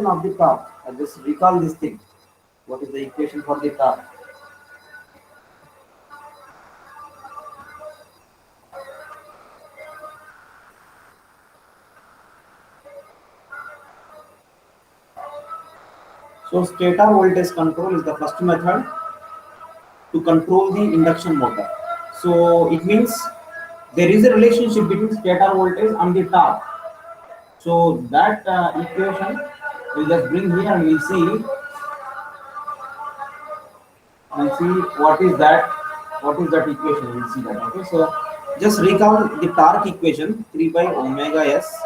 of the torque. I just recall this thing. What is the equation for the torque? So stator voltage control is the first method to control the induction motor. So it means there is a relationship between stator voltage and the torque. So that equation we'll just bring here and we'll see what is that equation. We'll see that. Okay, so just recall the torque equation 3 by omega s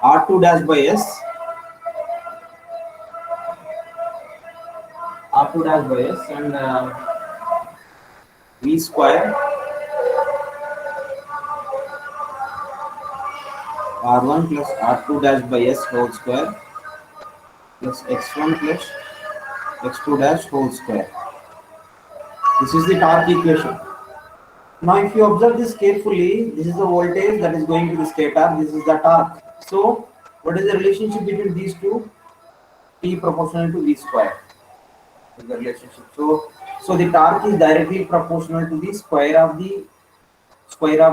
r2 dash by s r2 dash by s and v square r1 plus r2 dash by s whole square plus x1 plus x2 dash whole square. This is the torque equation. Now, if you observe this carefully, this is the voltage that is going to the stator, this is the torque. So, what is the relationship between these two? T proportional to V square is the relationship. So the torque is directly proportional to the square of the stator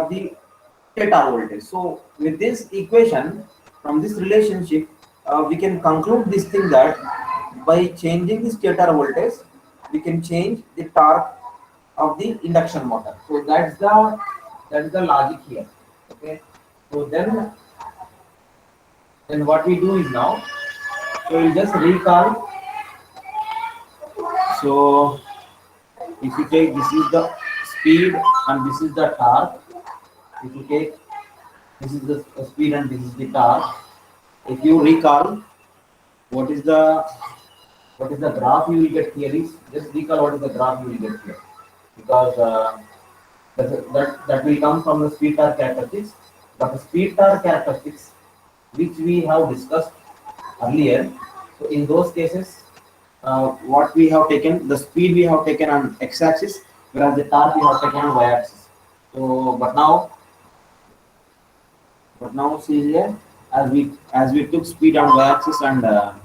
voltage. So, with this equation, from this relationship, we can conclude this thing that by changing the stator voltage, we can change the torque of the induction motor. So that's the logic here. Okay. So then what we do is now, so we'll just recall. So if you take, this is the speed and this is the torque. If you take, this is the speed and this is the torque. If you recall, what is the graph you will get here is, just recall what is the graph you will get here, because that will come from the speed torque characteristics. But the speed torque characteristics which we have discussed earlier, so in those cases, what we have taken, the speed we have taken on x-axis, whereas the torque we have taken on y-axis. So but now see here, as we took speed on y-axis and so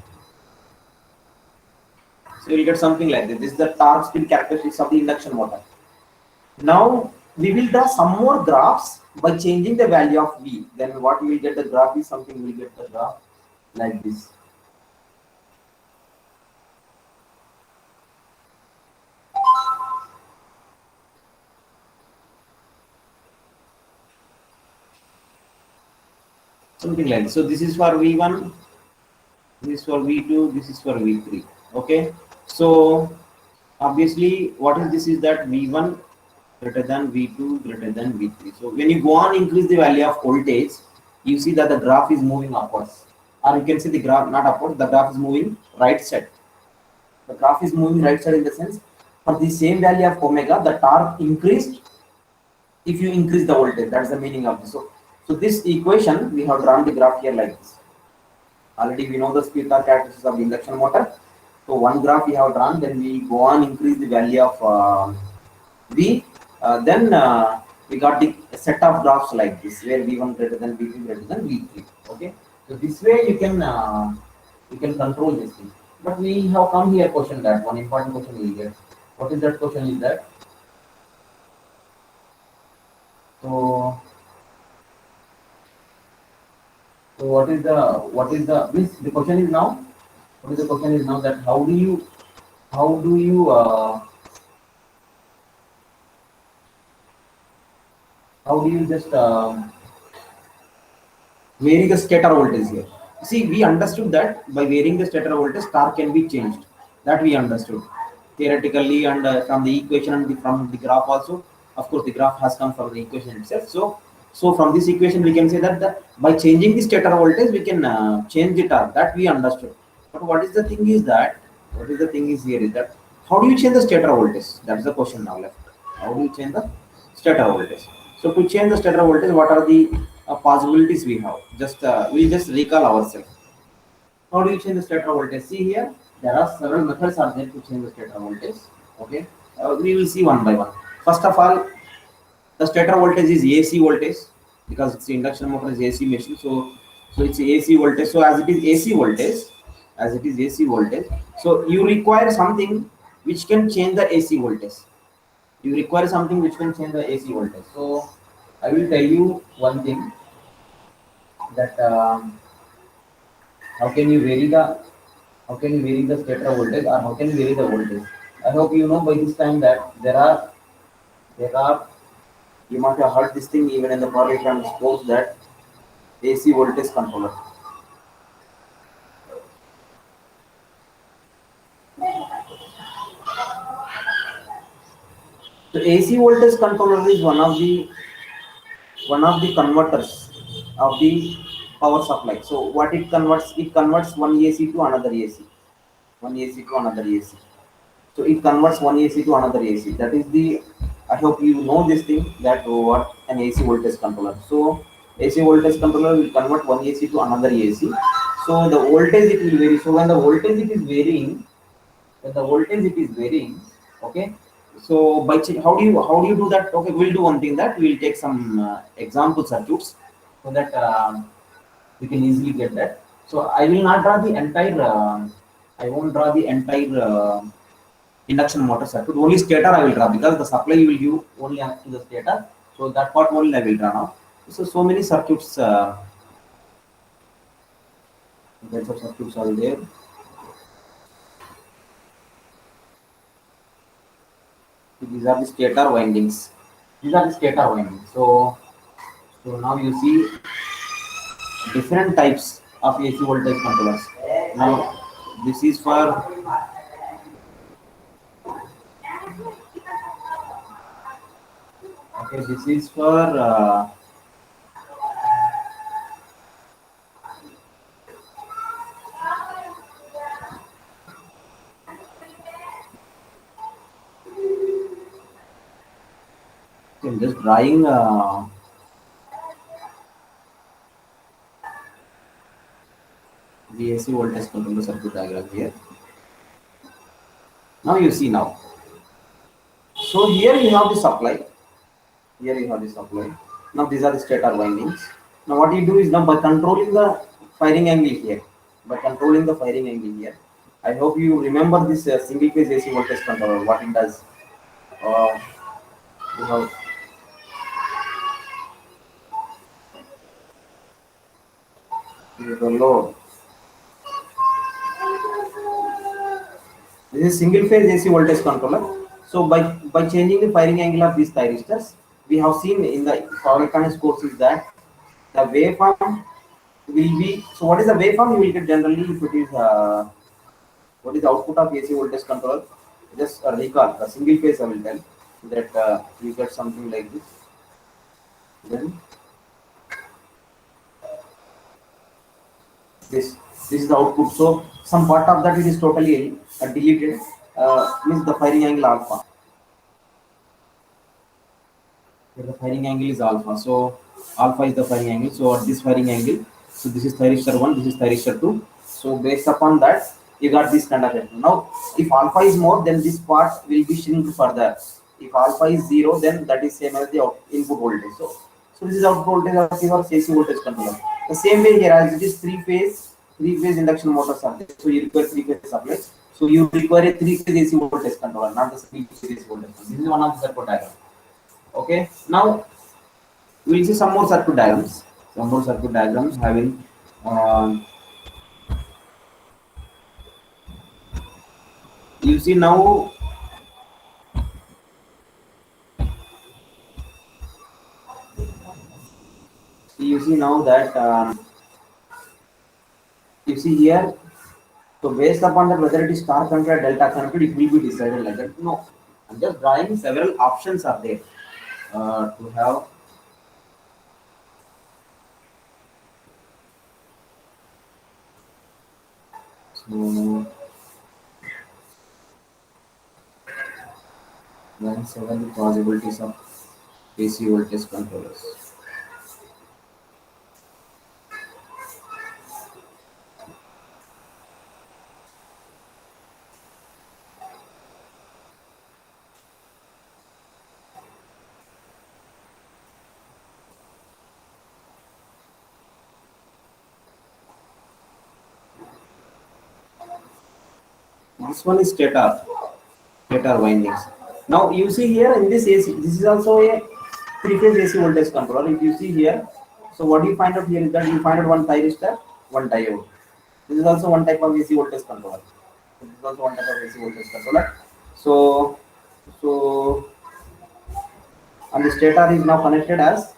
you'll get something like this. This is the torque speed characteristics of the induction motor. Now we will draw some more graphs by changing the value of V. Then what we will get, the graph is something, we will get the graph like this. Something like this. So this is for V1, this is for V2, this is for V3. Okay. So obviously what is this is that V1 greater than V2 greater than V3. So when you go on increase the value of voltage, you see that the graph is moving upwards, or you can see the graph not upwards, the graph is moving right side. The graph is moving right side in the sense, for the same value of omega, the torque increased if you increase the voltage. That's the meaning of this. So this equation, we have drawn the graph here like this. Already we know the speed torque characteristics of the induction motor. So one graph we have drawn, then we go on increase the value of V. Then we got the set of graphs like this, where V1 greater than V2 greater than V3. Okay. So this way you can control this thing. But we have come here question that one important question we get. What is that question is that? So what is the means the question is now, what is the question is now that how do you just vary the stator voltage here. See, we understood that by varying the stator voltage, torque can be changed. That we understood theoretically, and from the equation and from the graph also. Of course, the graph has come from the equation itself. So from this equation, we can say that by changing the stator voltage, we can change the torque. That we understood. But what is the thing is that, here is that, how do you change the stator voltage? That's the question now left. How do you change the stator voltage? So to change the stator voltage, what are the possibilities we have? We'll just recall ourselves. How do you change the stator voltage? See here, there are several methods are there to change the stator voltage. Okay, we will see one by one. First of all, the stator voltage is AC voltage, because it's the induction motor is AC machine. So So it's AC voltage. So as it is AC voltage, as it is AC voltage, so you require something which can change the AC voltage. You require something which can change the AC voltage. So I will tell you one thing, that how can you vary the how can you vary the stator voltage, or how can you vary the voltage. I hope you know by this time that there are you might have heard this thing even in the power electronics course, that AC voltage controller. So AC voltage controller is one of the converters of the power supply. So what it converts? It converts one AC to another AC, one AC to another AC. So it converts one AC to another AC. That is the, I hope you know this thing, that what an AC voltage controller. So AC voltage controller will convert one AC to another AC. So the voltage it will vary. So when the voltage it is varying, okay. So how do you do that? Okay, we'll do one thing, that we'll take some example circuits, so that we can easily get that. So I will not draw the entire. I won't draw the entire induction motor circuit. Only stator I will draw, because the supply will give only up to the stator. So that part only I will draw now. So many circuits. Lots of circuits are there. These are the stator windings. These are the stator windings. So now you see different types of AC voltage controllers. Now this is for, okay, this is for I'm just drawing the AC voltage controller circuit diagram here. Now you see now. So here you have the supply. Here you have the supply. Now these are the stator windings. Now what you do is, now by controlling the firing angle here, I hope you remember this single phase AC voltage controller. What it does, uh, you have the load. This is single phase AC voltage controller. So by changing the firing angle of these thyristors, we have seen in the power electronics courses that the waveform will be. So what is the waveform? You will get generally, if it is what is the output of AC voltage controller. Just recall the single phase. I will tell that you get something like this. Then this this is the output. So some part of that it is totally deleted. Means the firing angle alpha. Here the firing angle is alpha. So alpha is the firing angle. So at this firing angle, so this is thyristor 1, this is thyristor 2. So based upon that, you got this kind of effect. Now, if alpha is more, then this part will be shrink further. If alpha is 0, then that is same as the input voltage. So this is output voltage of your AC voltage controller. The same way here, as it is three phase induction motors are there. So you require three phase supply. So you require a three phase AC voltage controller, not the single phase AC voltage controller. This is one of the circuit diagram. Okay, now we'll see some more circuit diagrams. Some more circuit diagrams having you see now, that you see here. So based upon that, whether it is star connected or delta connected, it will be decided like that. No, I'm just drawing several options are there to have. So then several possibilities of AC voltage controllers. This one is stator windings. Now you see here in this AC, this is also a three-phase AC voltage controller. If you see here, so what you find out here is that you find out one thyristor, one diode. This is also one type of AC voltage controller. This is also one type of AC voltage controller. So, so and the stator is now connected as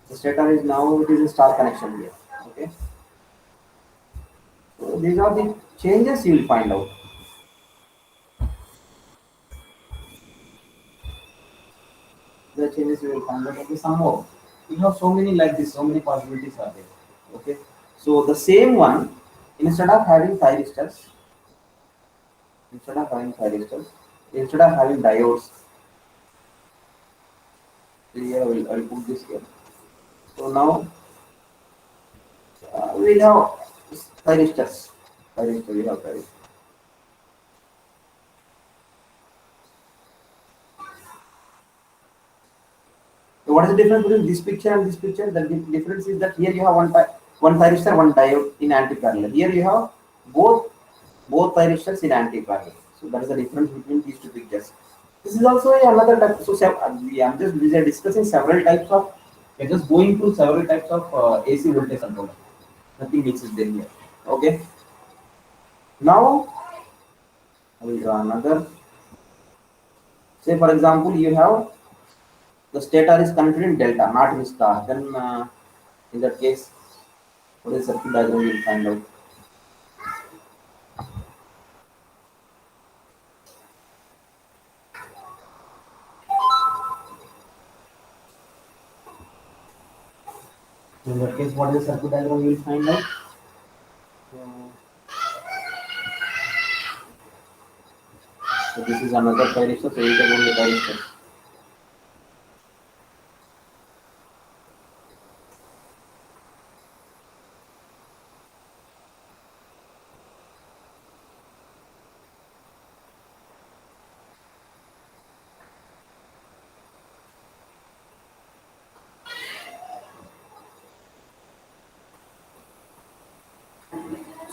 the stator is now it is a star connection here. Okay. So these are the changes you will find out. The changes you will find out. Okay, some more. You have so many like this, so many possibilities are there. Okay. So the same one, instead of having thyristors, instead of having thyristors, instead of having diodes, here I will put this here. So now we have thyristors. Thyristor, we have thyristor. So what is the difference between this picture and this picture? The difference is that here you have one thyristor, one diode in anti-parallel. Here you have both thyristors in anti-parallel. So that is the difference between these two pictures. This is also another type. So we are discussing several types of. We are just going through several types of AC voltage controller. Nothing else is there here. Okay. Now I will draw another. Say for example, you have the stator is connected in delta, not in star. Then in that case, what is circuit diagram? We will find out. In that case, what is the circuit diagram? We will find out. So this is another thyristor. So you can only thyristor.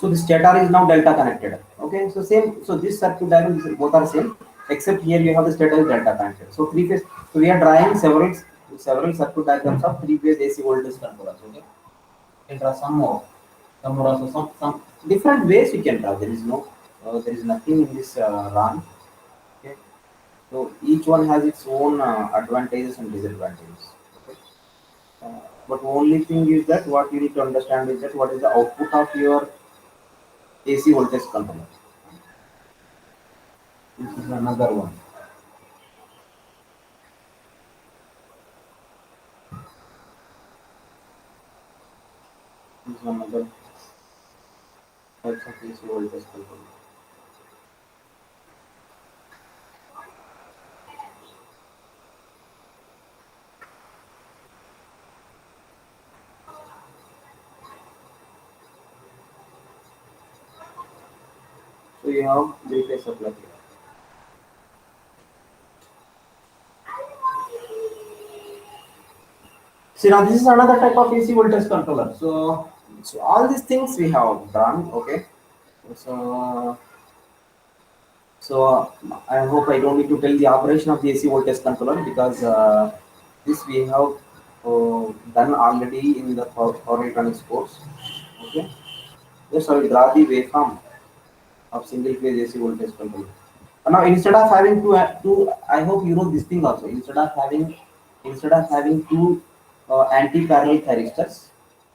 So the stator is now delta connected. Okay, so same. So this circuit diagram, both are same, except here you have the stator is delta connected. So three phase. So we are drawing several circuit diagrams of three phase AC voltage controllers. Okay, you can draw some more also some different ways you can draw. There is nothing in this wrong. Okay, so each one has its own advantages and disadvantages. Okay. But only thing is that what you need to understand is that what is the output of your AC voltage controller. This is another one. This is another types of AC voltage controller. So you have three-phase supply here. See now this is another type of AC voltage controller. So all these things we have done. Okay. So so I hope I don't need to tell the operation of the AC voltage controller because this we have done already in the power electronics course. Okay. Just I will draw the waveform of single phase AC voltage controller. Now instead of having I hope you know this thing also. Instead of having two anti-parallel thyristors,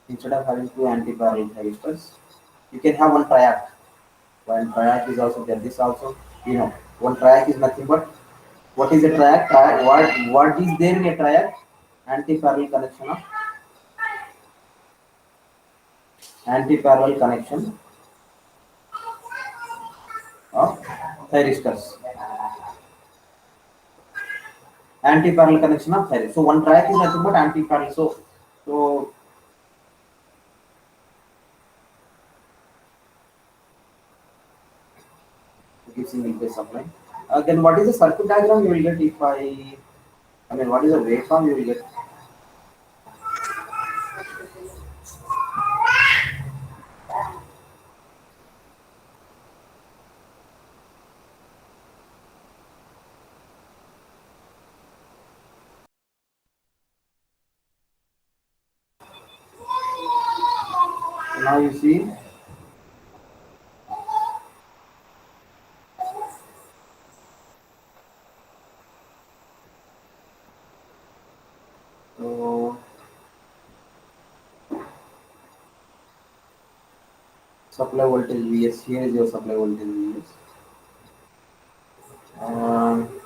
instead of having two anti-parallel thyristors, you can have one triac. One triac is also there. This also, one triac is nothing but what is a triac? What is there in a triac? Anti-parallel connection of thyristors. Anti-parallel connection of thyristors. So one triac is nothing but anti-parallel. So give single phase supply. Then what is the circuit diagram you will get if I mean what is the waveform you will get? now you see. So supply voltage Vs, here is your supply voltage Vs. Um,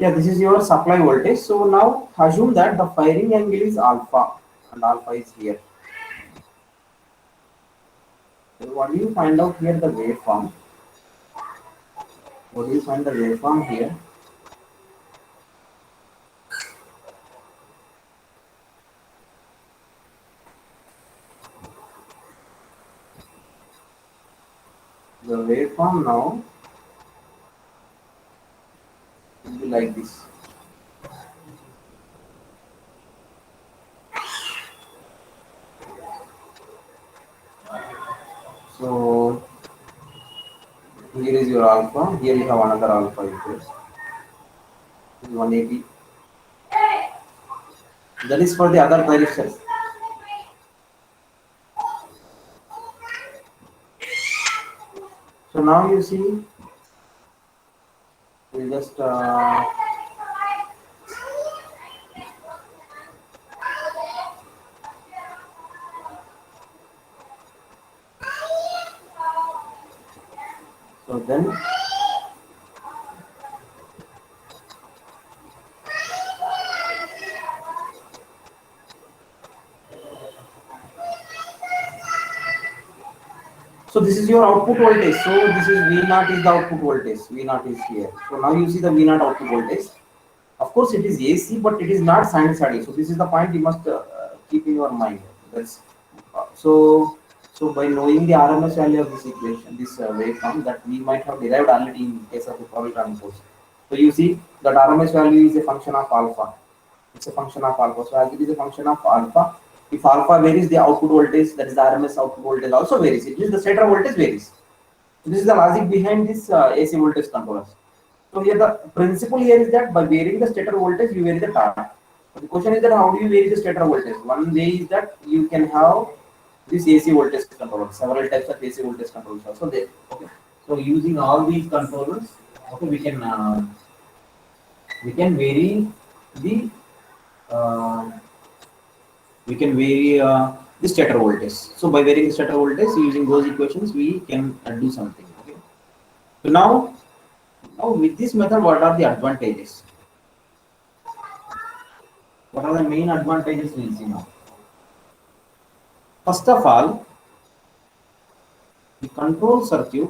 yeah, this is your supply voltage. So now assume that the firing angle is alpha and alpha is here. So what do you find out here? The waveform. What do you find the waveform here? The waveform now will be like this. So here is your alpha. Here you have another alpha equals 180. That is for the other resistors. So now you see, we just so then so this is your output voltage. So this is V naught is the output voltage. V naught is here. So now you see the V naught output voltage. Of course, it is AC, but it is not sinusoidal. So this is the point you must keep in your mind. That's so by knowing the RMS value of this equation, this waveform that we might have derived already in case of the Fourier transform. So you see that RMS value is a function of alpha. It's a function of alpha. So as it is a function of alpha, if alpha varies, the output voltage, that is the RMS output voltage, also varies. It means the stator voltage varies. So this is the logic behind this AC voltage controllers. So here the principle here is that by varying the stator voltage, you vary the torque. The question is that how do you vary the stator voltage? One way is that you can have this AC voltage controller. Several types of AC voltage controllers also there. Okay. So using all these controllers, okay, we can vary the uh, the stator voltage. So by varying the stator voltage using those equations, we can do something. Okay. So now with this method, what are the advantages? What are the main advantages we'll see now? First of all, the control circuit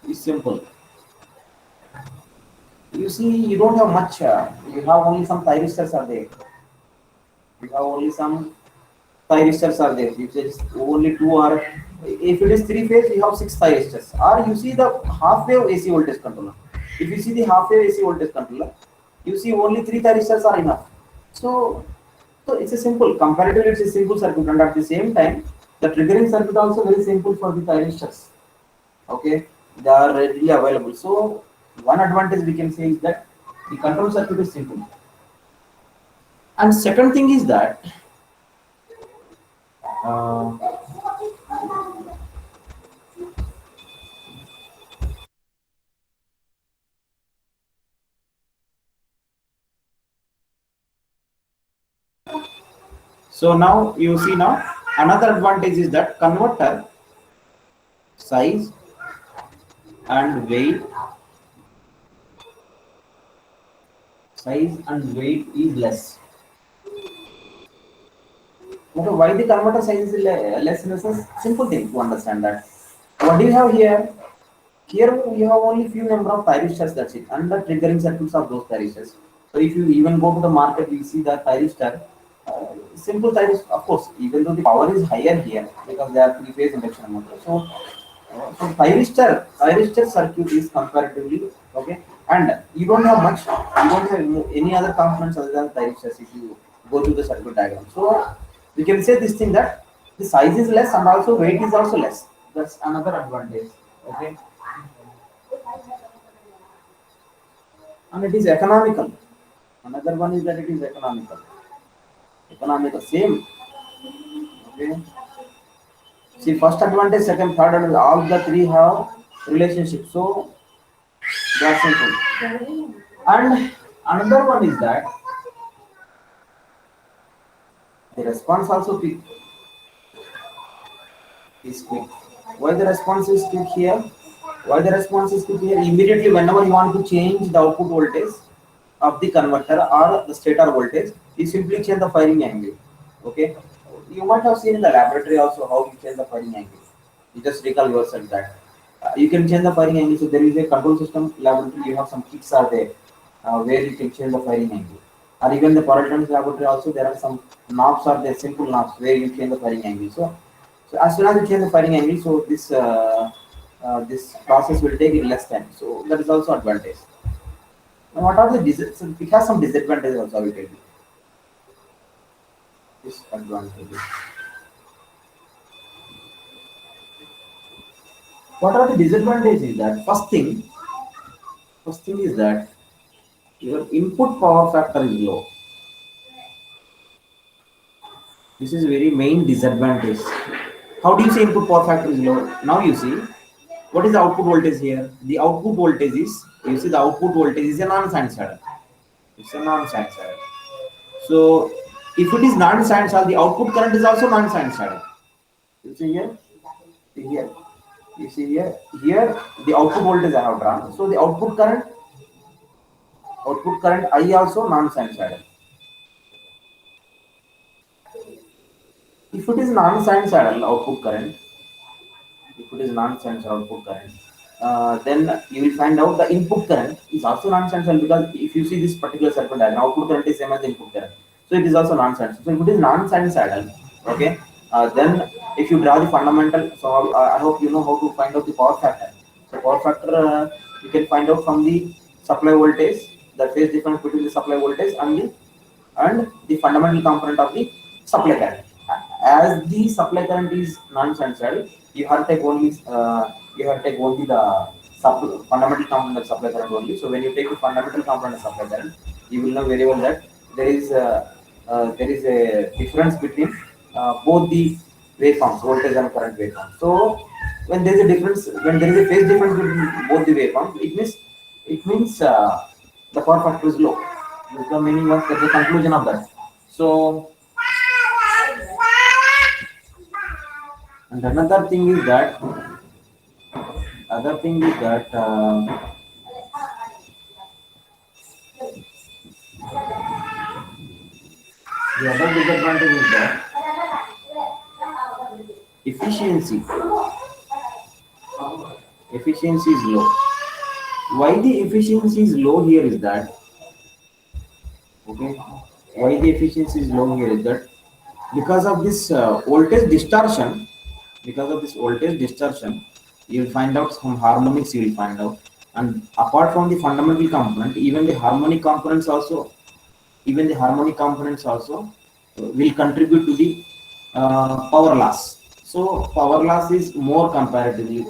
is simple. You see, you don't have much. You have only some thyristors are there. You have only some thyristors are there. If there is only two or if it is three phase, you have six thyristors. Or you see the half wave AC voltage controller. If you see the half wave AC voltage controller, you see only three thyristors are enough. So it's a simple, comparatively it's a simple circuit, and at the same time, the triggering circuit also very simple for the thyristors. Okay, they are readily available. So one advantage we can say is that the control circuit is simple. And second thing is that uh, so now you see now another advantage is that converter size and weight is less. Okay, why the converter size is less? Is a simple thing to understand that. What do you have here? Here you have only few number of thyristors, that's it, and the triggering circuits of those thyristors. So if you even go to the market, you see the thyristor, simple thyristor, of course, even though the power is higher here because they are three-phase induction motor. So So thyristor circuit is comparatively okay, and you don't have much, you don't have any other components other than thyristors if you go through the circuit diagram. So we can say this thing that the size is less and also weight is also less. That's another advantage. Okay, and it is economical. Another one is that it is economical. Economical, same. Okay. See, first advantage, second, third, and all the three have relationship. So that's simple. And another one is that the response also is quick. Why the response is quick here? Why the response is quick here? Immediately, whenever you want to change the output voltage of the converter or the stator voltage, you simply change the firing angle. Okay, you might have seen in the laboratory also how you change the firing angle. You just recall yourself that you can change the firing angle. So there is a control system laboratory. You have some kits are there where you can change the firing angle. Or even the power electronics laboratory also there are some knobs are there, simple knobs where you change the firing angle. So as soon as you change the firing angle, so this process will take in less time. So that is also advantage. Now what are the so it has some disadvantages also. I will tell you disadvantages. What are the disadvantages? That first thing is that your input power factor is low. This is very main disadvantage. How do you say input power factor is low? Now you see what is the output voltage here? The output voltage is, you see the output voltage is a non-sinusoidal. It's a non-sinusoidal. So if it is non-sinusoidal, the output current is also non-sinusoidal. You see here, here, you see here the output voltage I have drawn. So the output current I also non-sinusoidal. If it is non-sinusoidal output current, if it is non-sinusoidal output current, then you will find out the input current is also non-sinusoidal, because if you see this particular circuit diagram, output current is same as the input current. So it is also non-sinusoidal. So if it is non-sinusoidal, okay, then if you draw the fundamental, so I hope you know how to find out the power factor. So power factor you can find out from the supply voltage, the phase difference between the supply voltage and the fundamental component of the supply current. As the supply current is non-sinusoidal, you have to take only the fundamental component of supply current only. So when you take the fundamental component of supply current, you will know very well that there is a difference between both the waveforms, voltage and current waveforms. So when there is a difference, when there is a phase difference between both the waveforms, it means the power factor is low. That's the meaning of the conclusion of that. So, and another thing is that the other disadvantage is that efficiency efficiency is low. Why the efficiency is low here is that, okay, why the efficiency is low here is that because of this voltage distortion, you will find out some harmonics, you will find out. And apart from the fundamental component, even the harmonic components also will contribute to the power loss. So power loss is more comparatively.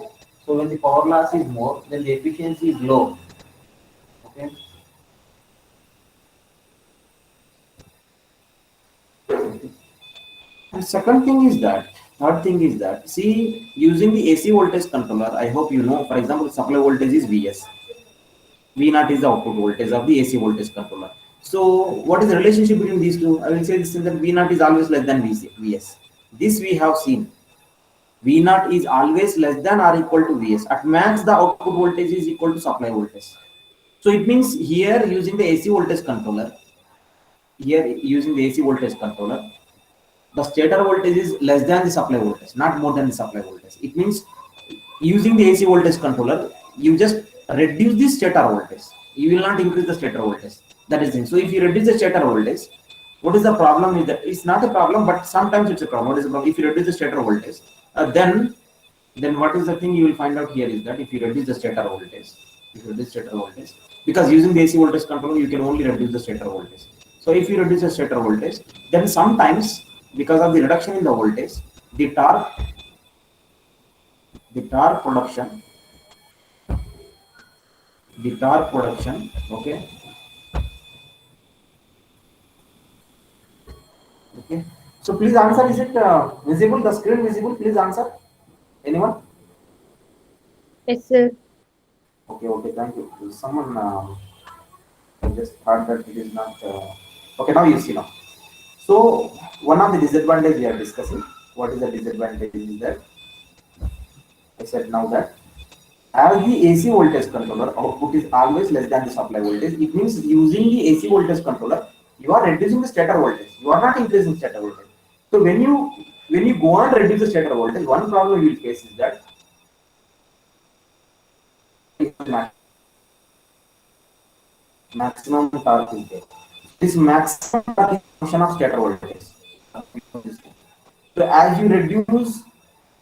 So when the power loss is more, then the efficiency is low. Okay. And third thing is that, see, using the AC voltage controller, I hope you know, for example, supply voltage is Vs. V0 is the output voltage of the AC voltage controller. So what is the relationship between these two? I will say this, that V0 is always less than Vs. This we have seen. V0 is always less than or equal to Vs. At max, the output voltage is equal to supply voltage. So it means here using the AC voltage controller, the stator voltage is less than the supply voltage, not more than the supply voltage. It means using the AC voltage controller, you just reduce the stator voltage. You will not increase the stator voltage. That is the thing. So if you reduce the stator voltage, what is the problem is that it's not a problem, but sometimes it's a problem. What is the problem? If you reduce the stator voltage, then then what is the thing you will find out here is that if you reduce the stator voltage, because using the AC voltage controller, you can only reduce the stator voltage. So if you reduce the stator voltage, then sometimes because of the reduction in the voltage, the torque production, okay, okay. So please answer, is it visible, the screen visible? Please answer. Anyone? Yes, sir. Okay, okay, thank you. Someone I just thought that it is not. Okay, now you see now. So one of the disadvantage we are discussing. What is the disadvantage is that I said now that as the AC voltage controller output is always less than the supply voltage, it means using the AC voltage controller, you are reducing the stator voltage. You are not increasing stator voltage. So when you go on reduce the stator voltage, one problem you will face is that maximum torque is there. This maximum torque is function of stator voltage. So as you reduce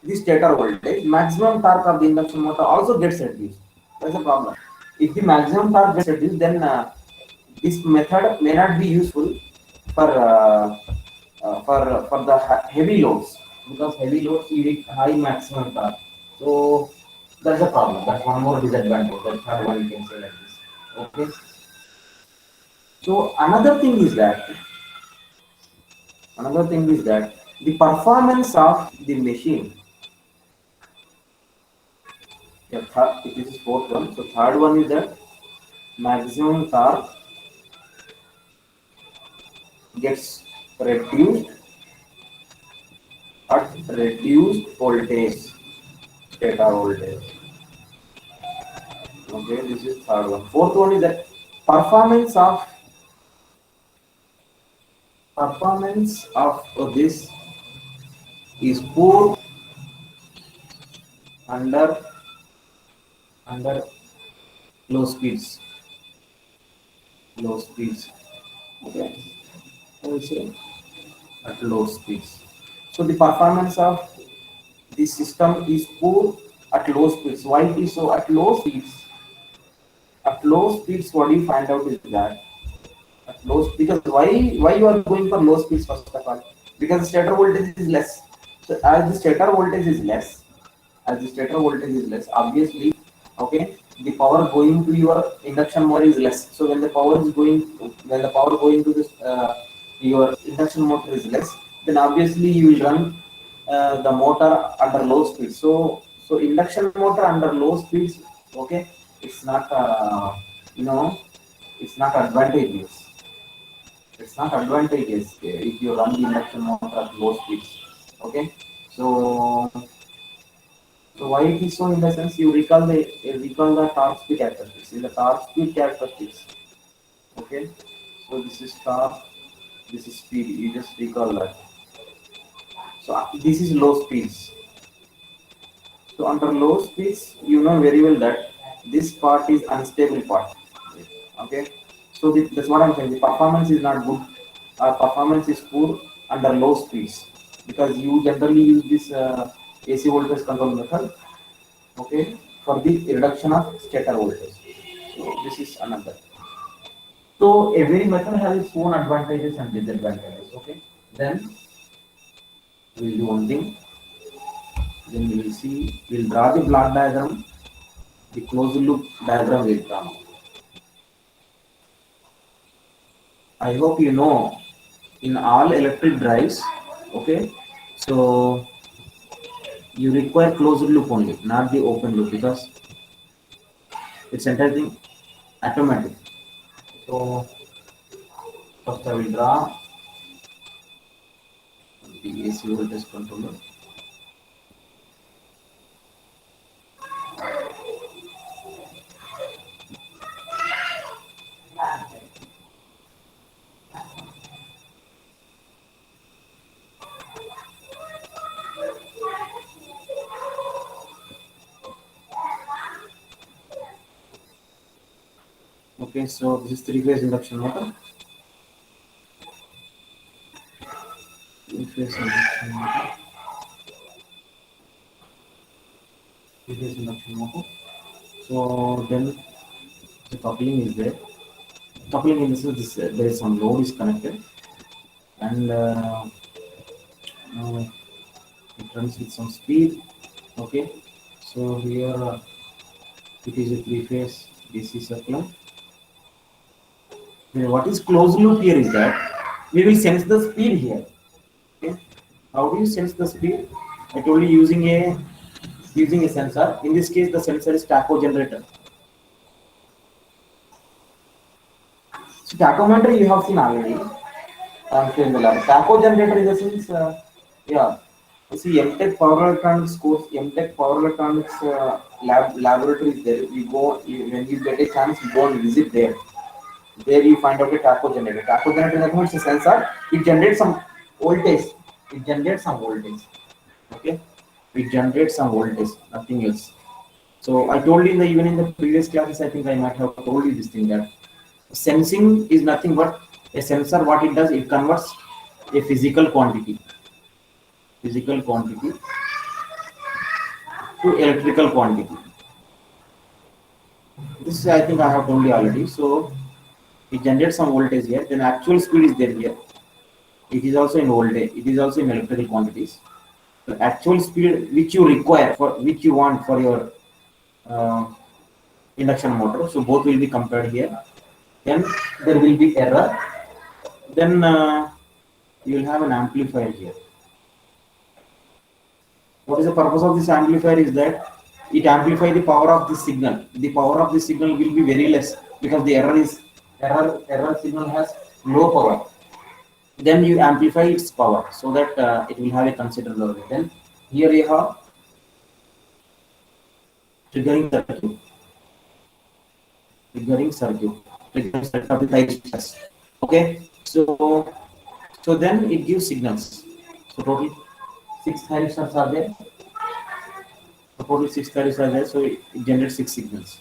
the stator voltage, maximum torque of the induction motor also gets reduced. That's the problem. If the maximum torque gets reduced, then this method may not be useful for for the heavy loads, because heavy loads you need high maximum torque. So that's a problem. That's one more disadvantage. That's not one you can say like this. Okay. So another thing is that the performance of the machine. Yeah, this is fourth one. So third one is that maximum torque gets reduced at reduced voltage, stator voltage. Okay, this is third one. Fourth one is that performance of this is poor under under low speeds. Low speeds. Okay. I will say at low speeds. So the performance of this system is poor at low speeds. Why it is so at low speeds? At low speeds, what you find out is that at low, because why you are going for low speeds first of all? Because the stator voltage is less. So as the stator voltage is less, obviously, okay, the power going to your induction motor is less. So when the power going to this your induction motor is less, then obviously you will run the motor under low speed. So induction motor under low speeds, okay, it's not you know it's not advantageous. If you run the induction motor at low speeds. Okay, so why it is so, in the sense you recall the torque speed characteristics. In the torque speed characteristics, okay, so this is torque, this is speed. You just recall that. So this is low speeds. So under low speeds, you know very well that this part is unstable part. Okay, so that's what I'm saying. The performance is not good. Performance is poor under low speeds, because you generally use this AC voltage control method. Okay, for the reduction of stator voltage. So this is another. So every method has its own advantages and disadvantages. Okay, then we'll do one thing. Then we will see. We'll draw the block diagram. The closed loop diagram will come. I hope you know, in all electric drives, okay, so you require closed loop only, not the open loop, because it's entirely automatic. So first I will draw the AC voltage controller. Okay, so this is three-phase induction motor. Three-phase induction motor. three-phase induction motor. So then the coupling is there. Coupling in this is this, there is some load is connected, and it runs with some speed. Okay, so here it is a three-phase DC supply. Then what is closed loop here is that we will sense the speed here. Okay, how do you sense the speed? I told you using a sensor. In this case, the sensor is tacho generator. So tachometer you have seen already. I'm sure in the lab. Tacho generator in the sense, yeah. You see, MTech Power Electronics course, MTech Power Electronics laboratory is there. When you get a chance, you go and visit there. There you find out a tacho generator. Tacho generator is a sensor. It generates some voltage. It generates some voltage. Okay. It generates some voltage. Nothing else. So I told you even in the previous classes, I think I might have told you this thing that sensing is nothing but a sensor. What it does, it converts a physical quantity to electrical quantity. This I think I have told you already. So it generates some voltage here. Then actual speed is there here. It is also in voltage. It is also in electrical quantities. The actual speed which you require for which you want for your uh, induction motor. So both will be compared here. Then there will be error. Then you will have an amplifier here. What is the purpose of this amplifier is that it amplifies the power of the signal. The power of the signal will be very less because the error signal has low power. Then you amplify its power so that it will have a considerable value. Then here you have triggering circuit, triggering circuit, triggering circuit of the thyristors. Okay, so then it gives signals. So total 6 thyristors are there. So total 6 thyristors are there. So it generates 6 signals.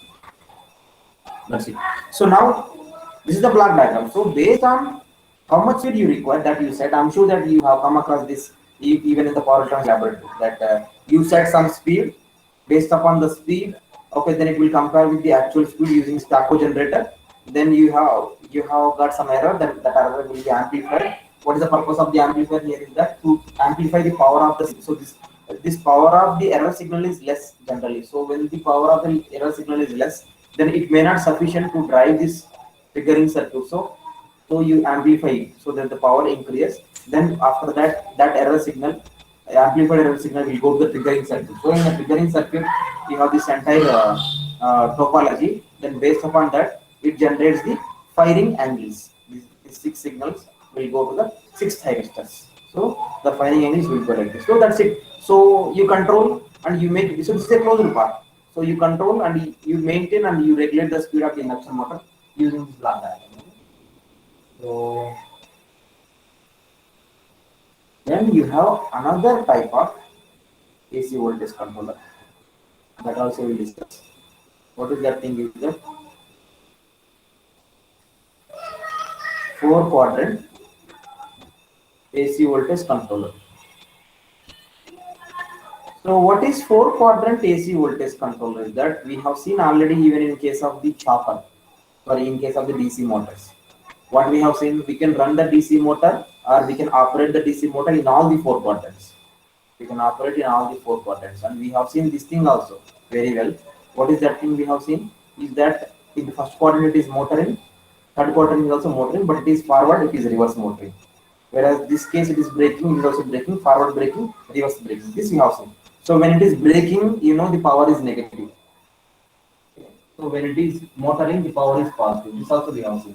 That's it. So now this is the block diagram. So based on how much speed you require that you set, I'm sure that you have come across this even in the power electronics laboratory that you set some speed based upon the speed. Okay, then it will compare with the actual speed using Staco generator. Then you have got some error. Then that error will be amplified. What is the purpose of the amplifier here is that to amplify the power of the so this power of the error signal is less generally. So when the power of the error signal is less, then it may not sufficient to drive this triggering circuit. So you amplify it so that the power increases. Then after that, that error signal, amplified error signal will go to the triggering circuit. So in the triggering circuit, you have this entire topology. Then based upon that, it generates the firing angles. These 6 signals will go to the 6 thyristors. So the firing angles will go like this. So that's it. So you control and you make. So this is a closed part. So you control and you maintain and you regulate the speed of the induction motor using this block diagram. So then you have another type of AC voltage controller that also we will discuss. What is that thing? Is the 4 quadrant AC voltage controller. So what is 4 quadrant AC voltage controller? Is that we have seen already even in case of the chopper or in case of the DC motors. What we have seen, we can run the DC motor or we can operate the DC motor in all the 4 quadrants. We can operate in all the 4 quadrants, and we have seen this thing also very well. What is that thing we have seen? Is that in the first quadrant it is motoring, third quadrant is also motoring, but it is forward, it is reverse motoring. Whereas this case it is braking, it is also braking, forward braking, reverse braking. This we have seen. So when it is braking, the power is negative. So when it is motoring, the power is positive. This also we have seen.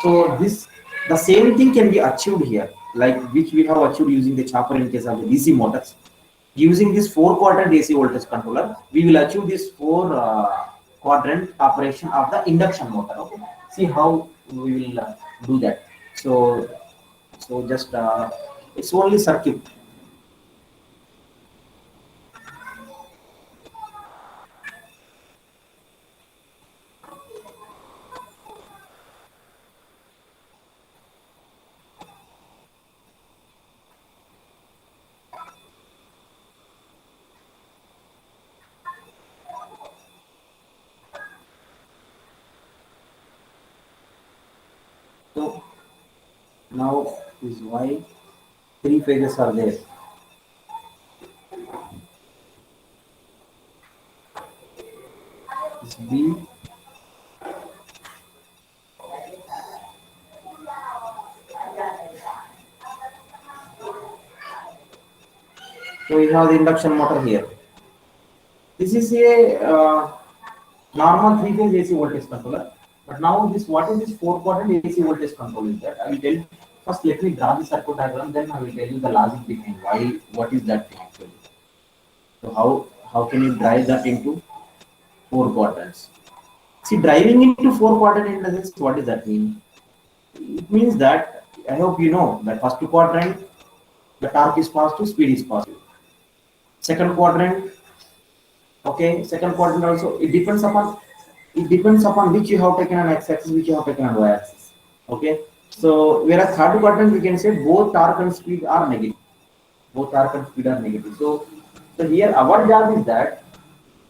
So the same thing can be achieved here, like which we have achieved using the chopper in case of the DC motors. Using this 4 quadrant AC voltage controller, we will achieve this 4 quadrant operation of the induction motor. Okay. See how we will do that. So just it's only circuit. So now is Y, three phases are there. This B, so we have the induction motor here. This is a normal three-phase AC voltage controller. But now this, what is this four-quadrant AC voltage control is that? I will tell you. First, let me draw the circuit diagram. Then I will tell you the logic behind why. What is that thing actually? So how can you drive that into four quadrants? See, driving into four quadrant in this, what does that mean? It means that I hope you know that first quadrant, the torque is positive, speed is positive. Second quadrant, okay, second quadrant also it depends upon which you have taken an x-axis, which you have taken an y-axis. Okay, so whereas third quadrant we can say both torque and speed are negative. Both torque and speed are negative. So here our job is that,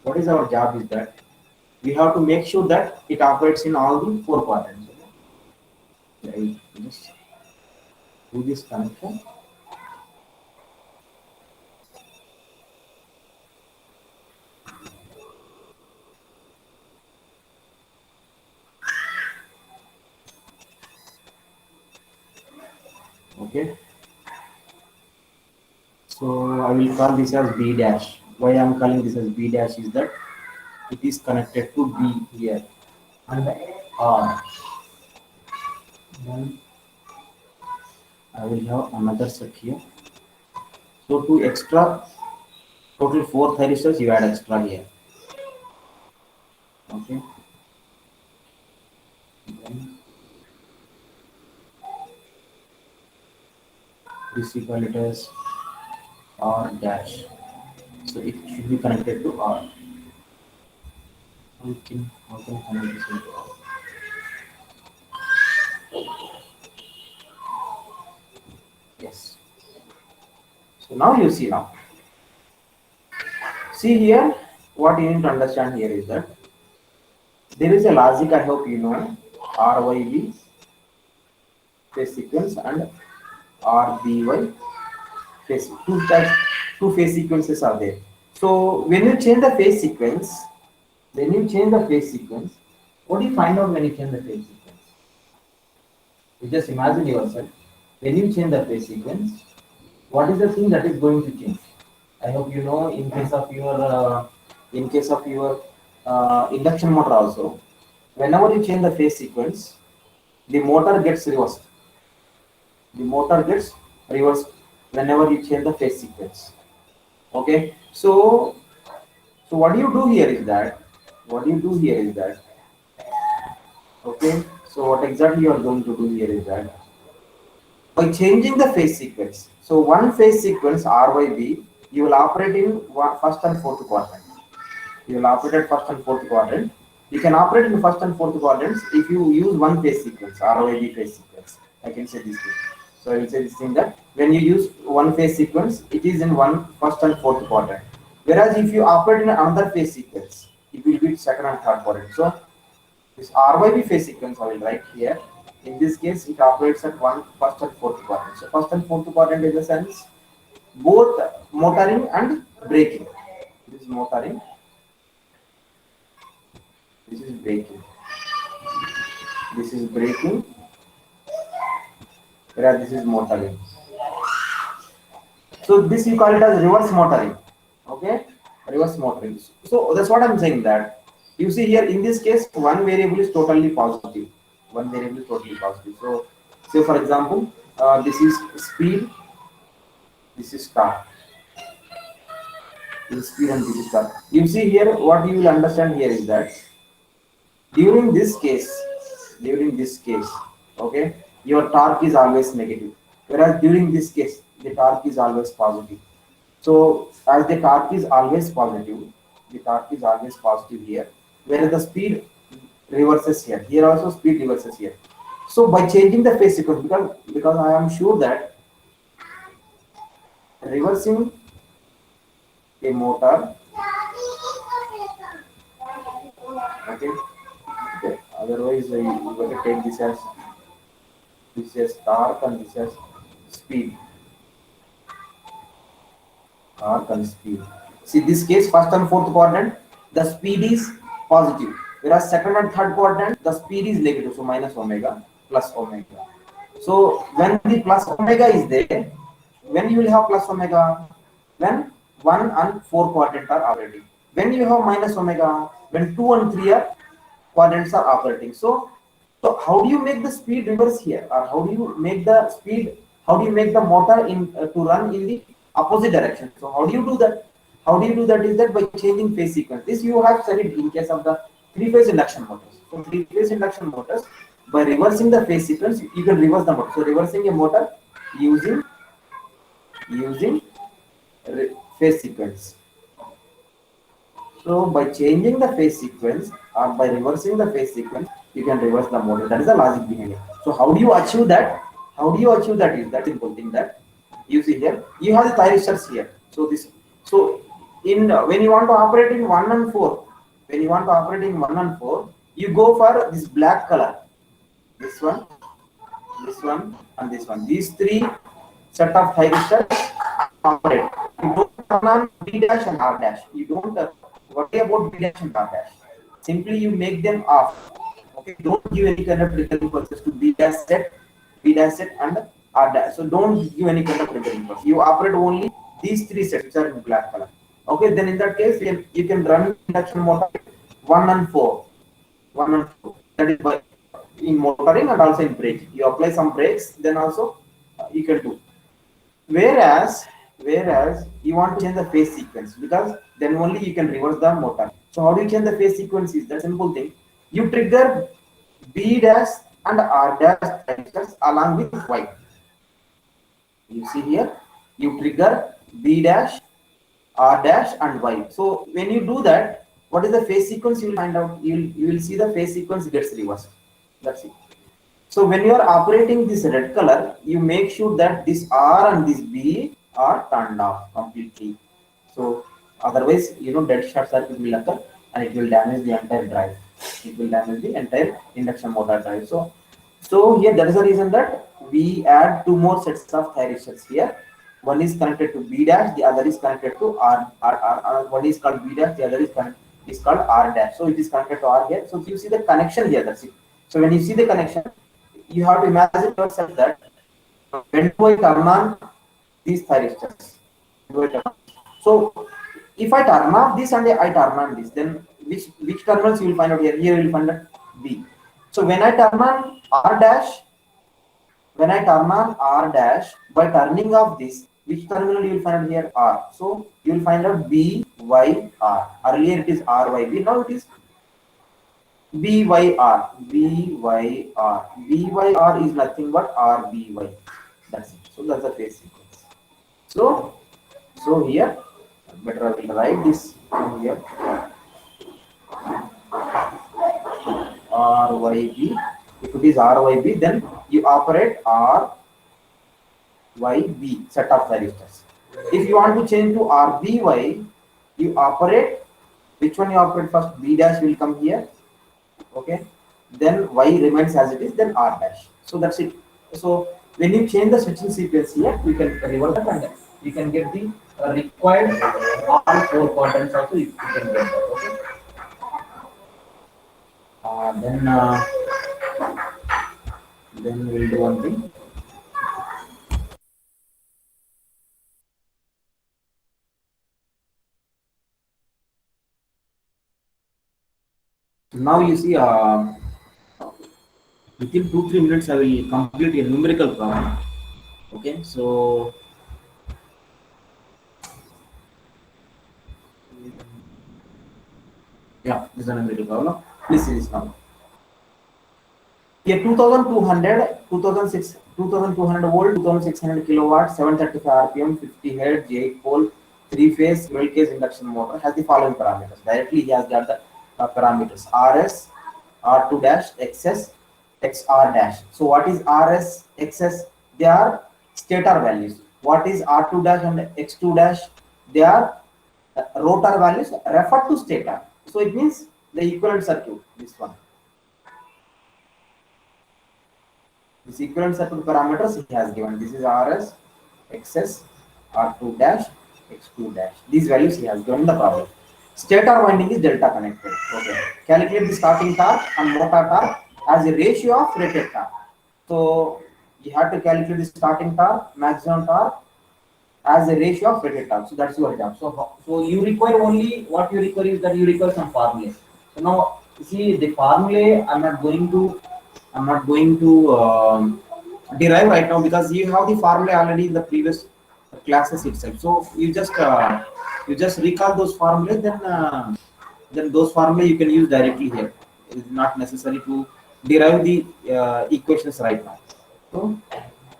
what is our job is that we have to make sure that it operates in all the four quadrants. I will just do this connection. Okay. So I will call this as B dash. Why I am calling this as B dash is that it is connected to B here and R. Then I will have another set here. So two extra, total four thyristors you add extra here. Okay. Then this we call it as R dash. So it should be connected to R. How can I connect this into R? Yes. So now you see now. See here, what you need to understand here is that there is a logic, I hope you know, RYB phase sequence and RBY phase. Two phase sequences are there. So when you change the phase sequence, what do you find out when you change the phase sequence? You just imagine yourself. When you change the phase sequence, what is the thing that is going to change? I hope you know in case of your induction motor also, whenever you change the phase sequence, the motor gets reversed. The motor gets reversed whenever you change the phase sequence. Okay, so what you do here is that, okay, so what exactly you are going to do here is that by changing the phase sequence, so one phase sequence RYB, you will operate in first and fourth quadrant. You will operate at first and fourth quadrant. You can operate in first and fourth quadrants if you use one phase sequence, RYB phase sequence. I can say this thing. So I will say this thing that when you use one phase sequence, it is in one first and fourth quadrant. Whereas if you operate in another phase sequence, it will be second and third quadrant. So this RYB phase sequence I will write here. In this case, it operates at one first and fourth quadrant. So first and fourth quadrant in the sense both motoring and braking. This is motoring. This is braking. This is braking. Whereas this is motoring. So this you call it as reverse motoring. Okay, reverse motoring. So that's what I'm saying, that you see here in this case one variable is totally positive. One variable is totally positive. So say for example, this is speed, this is torque. This is speed and this is torque. You see here, what you will understand here is that during this case, okay, your torque is always negative. Whereas during this case, the torque is always positive. So as the torque is always positive, here, whereas the speed reverses here. Here also speed reverses here. So by changing the phase sequence, because I am sure that reversing a motor, okay, otherwise you got to take this as This is torque and this is speed. Torque and speed. See this case, first and fourth quadrant, the speed is positive, whereas second and third quadrant, the speed is negative. So minus omega plus omega. So when the plus omega is there, when you will have plus omega, when 1 and 4 quadrants are operating. When you have minus omega, when 2 and 3 are quadrants are operating. So how do you make the speed reverse here, or how do you make the speed? How do you make the motor in to run in the opposite direction? So how do you do that? How do you do that? Is that by changing phase sequence? This you have studied in case of the three-phase induction motors. So three-phase induction motors, by reversing the phase sequence, you can reverse the motor. So reversing a motor using phase sequence. So by changing the phase sequence or by reversing the phase sequence, you can reverse the motor. That is the logic behind it. So how do you achieve that? How do you achieve that? Is that simple thing that you see here? You have the thyristors here. So in when you want to operate in 1 and 4, when you want to operate in 1 and 4, you go for this black color. This one, and this one. These three set of thyristors operate. You don't turn on B dash and R dash. You don't worry about B dash and R dash. Simply you make them off. Okay, don't give any kind of triggering process to B dash set and R dash. So don't give any kind of triggering process. You operate only these three sets which are in black color. Okay, then in that case you can run induction motor 1 and 4. 1 and 4. That is by in motoring and also in brake. You apply some brakes, then also you can do. Whereas you want to change the phase sequence, because then only you can reverse the motor. So how do you change the phase sequence? Is the simple thing. You trigger B dash and R dash thyristors along with Y. You see here, you trigger B dash, R dash and Y. So when you do that, what is the phase sequence? You will find out. You will see the phase sequence gets reversed. That's it. So when you are operating this red color, you make sure that this R and this B are turned off completely. So otherwise, dead short circuit will occur and it will damage the entire drive. It will damage the entire induction motor drive. So here that is the reason that we add two more sets of thyristors here. One is connected to B dash, the other is connected to R. One is called B dash, the other is called R dash. So it is connected to R here. So you see the connection here. That's it. So when you see the connection, you have to imagine yourself that when do I turn on these thyristors? So if I turn off this and I turn on this, then which terminals you will find out here? Here you will find out B. So when I turn on R dash, by turning off this, which terminal you will find out here? R. So you will find out B, Y, R. Earlier it is R, Y, B. Now it is BYR. BYR is nothing but RBY. That's it. So that's the phase sequence. So here, better I will write this here. RYB. If it is RYB, then you operate RYB set of thyristors. If you want to change to RBY, you operate. Which one you operate first? B dash will come here. Okay, then Y remains as it is, then R dash. So that's it. So when you change the switching sequence here, we can reverse that and we can get the required all four quadrants also. You can get that. Okay. Then we'll do one thing. Now you see, within 2-3 minutes, I will complete a numerical problem. Okay, so yeah, this is a numerical problem. Please see this now. Here 2200 volt, 2600 kilowatt, 735 rpm, 50 hertz, 8 pole, 3-phase, 12-phase induction motor has the following parameters. Directly he has got the parameters: RS, R2 dash, XS, XR dash. So what is RS, XS? They are stator values. What is R2 dash and X2 dash? They are rotor values referred to stator. So it means the equivalent circuit, this one. This equivalent circuit parameters he has given. This is Rs, Xs, R2 dash, X2 dash. These values he has given in the problem. Stator winding is delta connected. Okay. Calculate the starting torque and motor torque as a ratio of rated torque. So you have to calculate the starting torque, maximum torque as a ratio of rated torque. So that's your job. So you require only what you require is that you require some formulae. So now see the formulae I'm not going to derive right now because you have the formula already in the previous classes itself. So you just recall those formulae, then those formulae you can use directly here. It is not necessary to derive the equations right now. So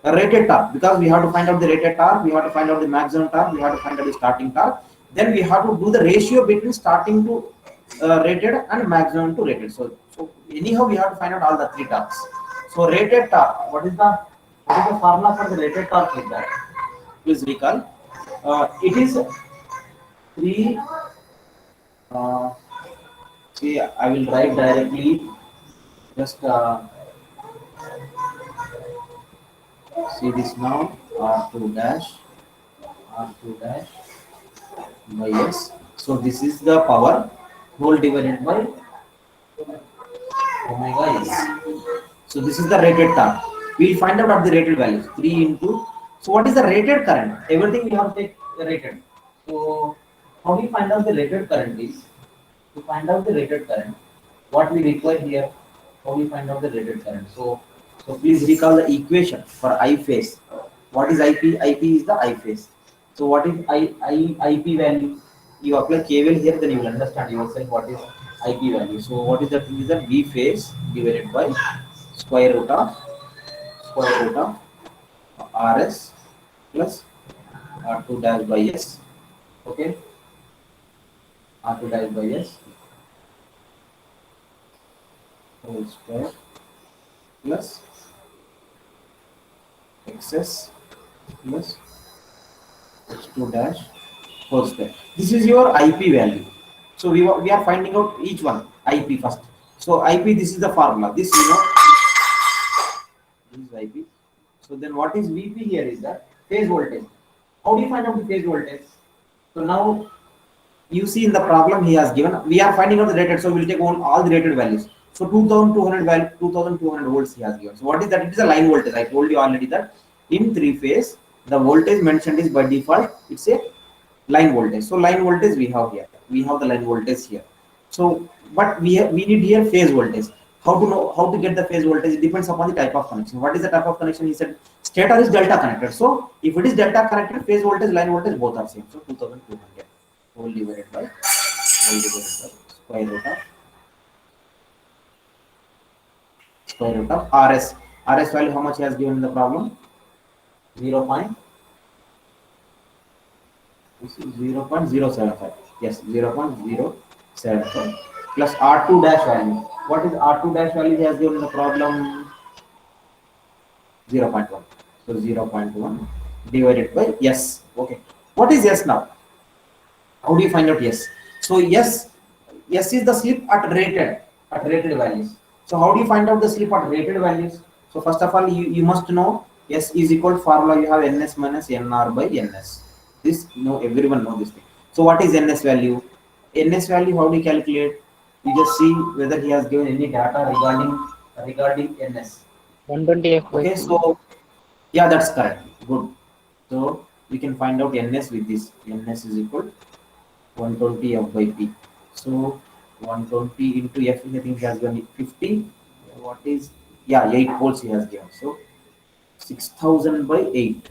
rated torque, because we have to find out the rated torque, we have to find out the maximum torque, we have to find out the starting torque. Then we have to do the ratio between starting to rated and maximum to rated. So anyhow we have to find out all the three torques. So rated torque, what is the formula for the rated torque is that? Please recall. It is 3. See, I will write directly. Just see this now. R2 dash, R2 dash by S. So this is the power whole divided by omega S. So this is the rated torque. We will find out of the rated values. 3 into. So what is the rated current? Everything we have to take rated. So how do you find out the rated current is? To find out the rated current, what we require here, how we find out the rated current. So please recall the equation for I phase. What is IP? IP is the I phase. So what is IP value? You apply KVL here, then you will understand yourself what is IP value. So what is that? Is that V phase divided by square root of Rs plus R2 dash by S. Okay, R2 dash by S whole square plus Xs plus X2 dash whole square. This is your IP value. So we are finding out each one IP first. So IP, this is the formula. This this is IP. So then what is VP here is the phase voltage. How do you find out the phase voltage? So now you see in the problem he has given, we are finding out the rated, so we'll take on all the rated values. So 2200 value, 2200 volts he has given. So what is that? It is a line voltage. I told you already that in three phase the voltage mentioned is by default it's a line voltage. So line voltage we have here, we have the line voltage here. So but we need here phase voltage. How to know, how to get the phase voltage? It depends upon the type of connection. What is the type of connection? He said stator is delta connected. So if it is delta connected, phase voltage, line voltage both are same. So 2200 whole divided by square root of Rs. Rs value how much he has given in the problem? 0.075. Yes, 0.075 plus R2 dash value. What is R2 dash value he has given in the problem? 0.1. So 0.1 divided by S. Okay. What is S now? How do you find out S? So S is the slip at rated values. So how do you find out the slip at rated values? So first of all, you must know S is equal to formula. You have Ns minus Nr by Ns. This everyone know this thing. So what is Ns value? Ns value, how do you calculate? You just see whether he has given any data regarding Ns. 120 F by Okay, P. so yeah, that's correct. Good. So we can find out Ns with this. Ns is equal to 120 F by P. So 120 into F, I think he has given 50. What is, yeah, 8 volts he has given. So 6000 by 8.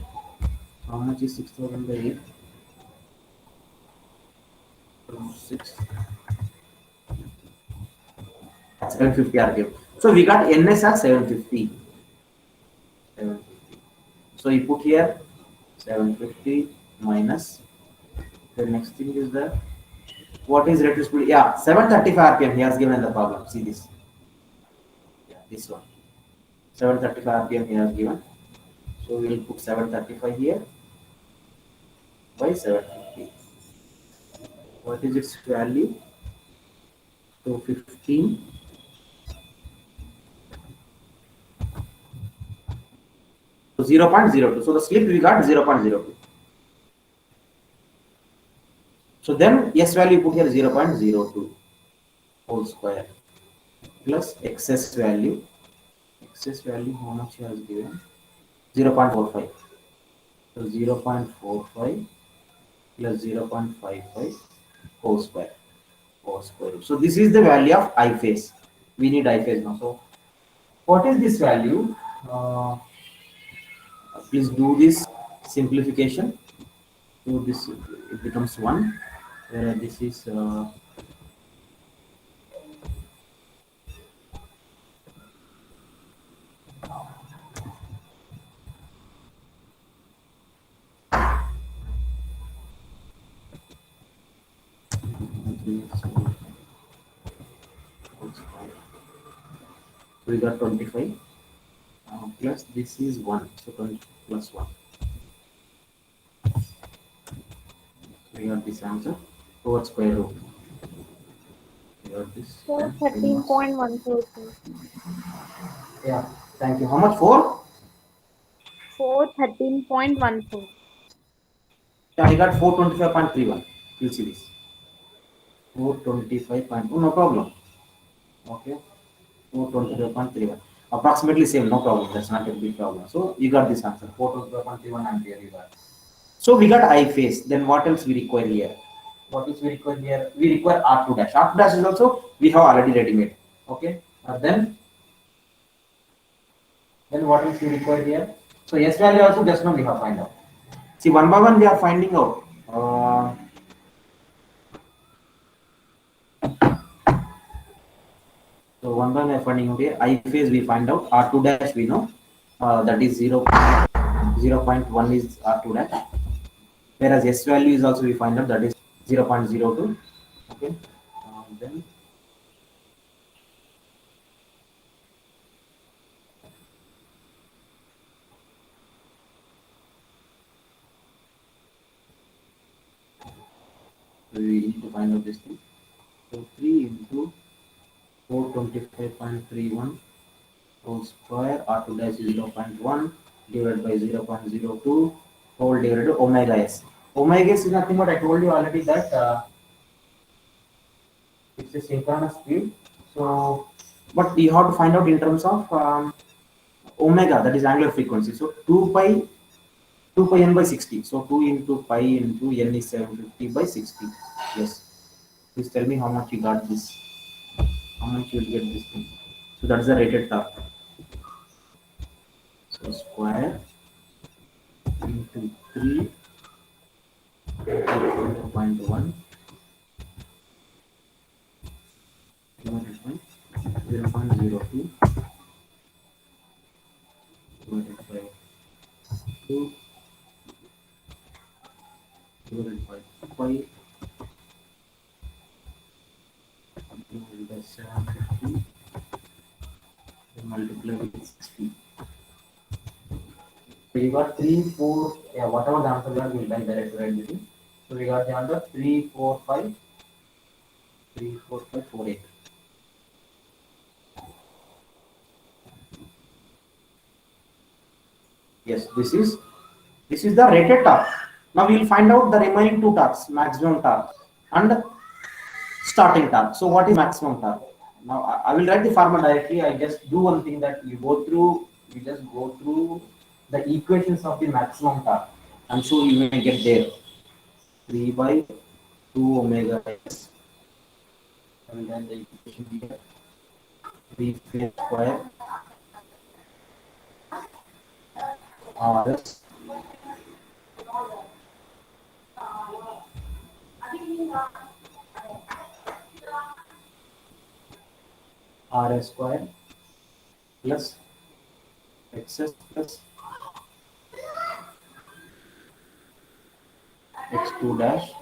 How much is 6000 by 8? 6. 750 RPM. So we got Ns as 750. 750. So you put here 750 minus. The next thing is the, what is rated speed? Yeah, 735 RPM he has given in the problem. See this. Yeah, this one. 735 RPM he has given. So we will put 735 here by 750. What is its value? So 15. 0.02. So the slip we got 0.02. So then S value put here 0.02 whole square plus excess value. Excess value how much he has given? 0.45. So 0.45 plus 0.55 whole square. Whole square root. So this is the value of I phase. We need I phase now. So what is this value? Please do this simplification. So this it becomes 1. This is so we got 25 plus this is 1. So 20 plus 1. We got this answer over square root. We got this. 413.142. Yeah, thank you. How much? 4? 413.14. Yeah, I got 425.31. You'll see this. 425. Oh, no problem. Okay. 425.31. Approximately same, no problem. That's not a big problem. So you got this answer. 425.31 ampere you got. So we got I phase. Then what else we require here? What else we require here? We require R2 dash. R2 dash is also we have already ready made. Okay. Then what else we require here? So S value also just now we have find out. See, one by one we are finding out. So one by one we are finding out here. I phase we find out. R2 dash we know. That is 0.1 is R2 dash. Whereas S value is also we find out that is 0.02. Okay. Then we need to find out this thing. So 3 into 425.31 whole square R2 dash is 0.1 divided by 0.02 whole divided by omega s. Omega s is nothing but I told you already that it's a synchronous speed. So, but you have to find out in terms of omega, that is angular frequency. So 2 pi n by 60. So 2 into pi into n is 750 by 60. Yes. Please tell me how much you got this. How much you will get this thing. So that's the rated torque. So square into 3 0.1 divided by 0.02 divided by 2 divided by 5 divided by 750 multiply with 60. So you got 3, 4, yeah, whatever the answer was, we'll write directly. So we got the answer 3, 4, 5, 3, 4, 5, 4, 8. Yes, this is the rated torque. Now we will find out the remaining two torques, maximum torque and starting torque. So what is maximum torque? Now I will write the formula directly. I just do one thing that you just go through the equations of the maximum torque. I'm sure you may get there. 3 by 2 omega s. And then the equation here. 3 phase square Rs Rs square plus xs plus x2 dash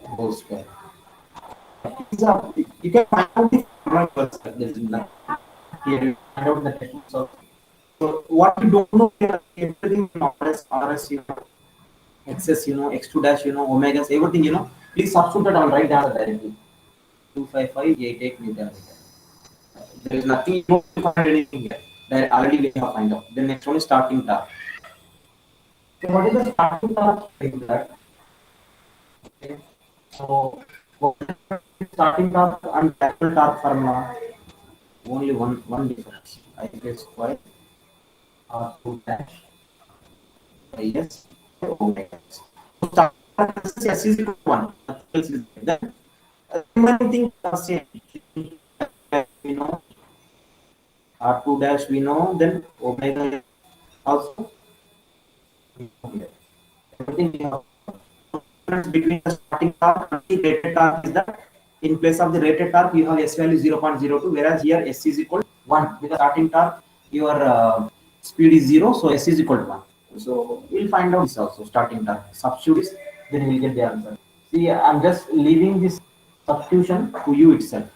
whole square. You can find out the formula first. There is nothing here. You find out the techniques of. So what you don't know here, everything in RS, you know, XS, you know, X2 dash, you know, omegas, everything, you know. Please substitute it. I'll write down directly. 255.88 Newton meter. There is nothing, you don't find anything here. That already we have find out. The next one is starting torque. So what is the starting torque like that? Okay. So what is starting torque and actual torque formula? Only one difference. I guess why R2 dash by S by omega S. So starting torque is S is equal to 1. Nothing else is there. Then remaining thing are same. We know R2 dash we know, then omega also we know. Everything we have. Difference between the starting torque and the rated torque is that in place of the rated torque you have S value 0.02, whereas here S is equal to 1. Because starting torque your speed is 0, so S is equal to 1. So we'll find out this also, starting torque. Substitute this, then we'll get the answer. See, I'm just leaving this substitution to you itself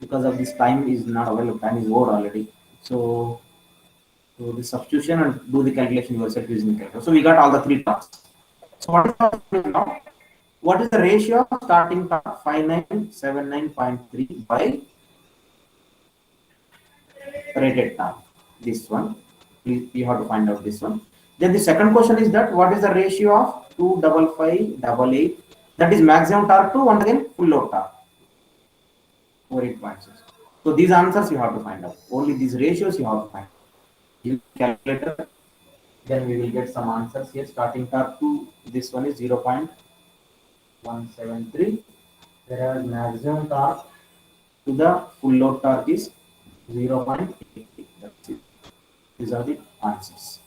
because of this time is not available, time is over already. So the substitution and do the calculation yourself using the calculator. So we got all the three tasks. So what is the ratio of starting torque 5979.3 by rated torque? This one. Please, you have to find out this one. Then the second question is that what is the ratio of 25588? That is maximum torque to once again full load torque. 48.6. So these answers you have to find out. Only these ratios you have to find. You calculator. Then we will get some answers here. Starting torque to this one is 0.173, whereas maximum torque to the full load torque is 0.80. That's it. These are the answers.